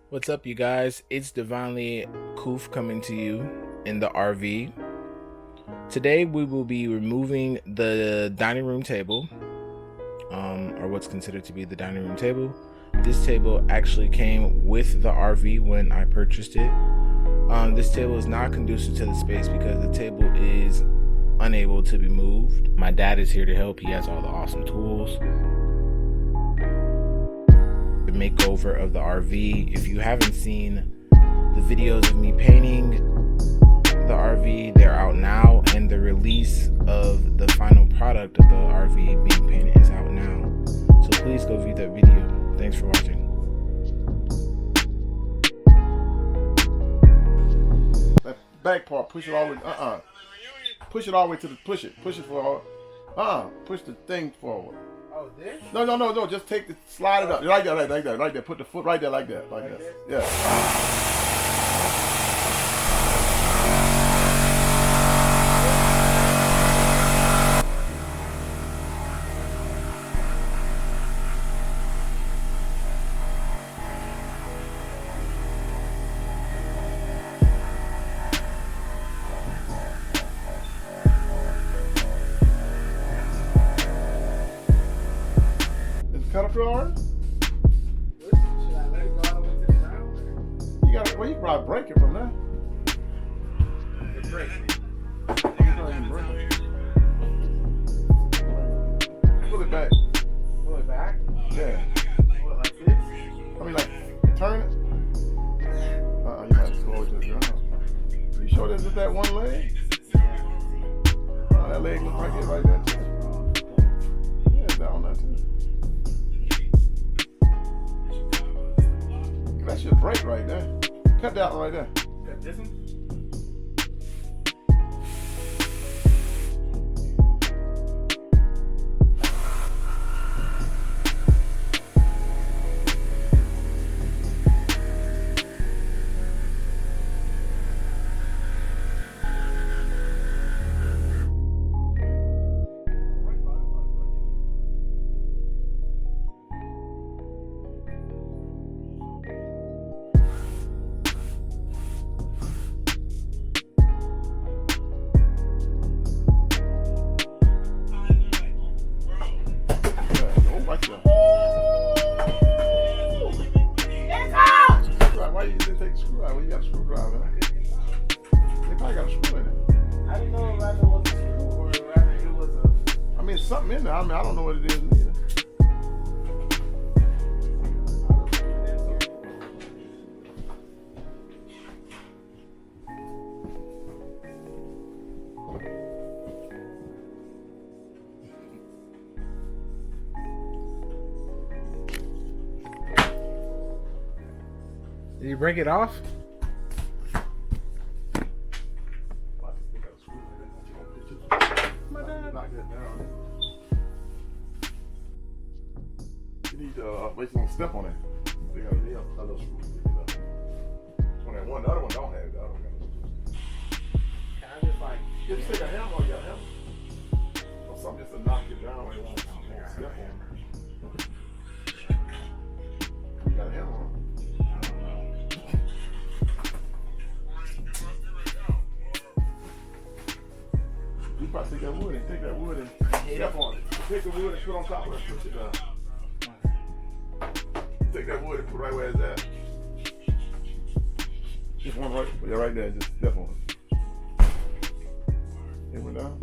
What's up, you guys? It's Divinely Koof coming to you in the RV. Today we will be removing the dining room table, or what's considered to be the dining room table. This table actually came with the RV when I purchased it. This table is not conducive to the space because the table is unable to be moved. My dad is here to help. He has all the awesome tools. The makeover of the RV. If you haven't seen the videos of me painting the RV, they're out now, and the release of the final product of the RV being painted is out now. So please go view that video. Thanks for watching. That back part, push it all the way. Push it all the way to the push it forward. Push the thing forward. Oh, this? No. Just slide it up. Like that. Put the foot right there, like that. Yeah. Cut up your arm? Should I let it go all the way to the ground? You can probably break it from there. It breaks. Pull it back. Pull it back? Yeah. What, like this? I mean, like, turn it. You might have to go over to the ground. You sure this is that one leg? That leg looks right there too. Yeah, it's down there too. That should break right there. Cut that one right there. Cut this one? Why you didn't take the screw out? Well, you got a screwdriver. They probably got a screw in it. I didn't know rather it was a screw or rather it was a... I mean, it's something in there. I don't know what it is neither. Did you break it off? You need to wait till you step on it. They got a little screw. On that one, the other one don't have it. The other one got Can I just like... just take a hammer or you got a hammer. Or something just to knock it down where you won't step on it. You got a hammer on it. You probably take that wood and step on it. Take the wood and put on top of it. Push it down. Take that wood and put it right where it's at. Just one right there. Just step on it. It went down.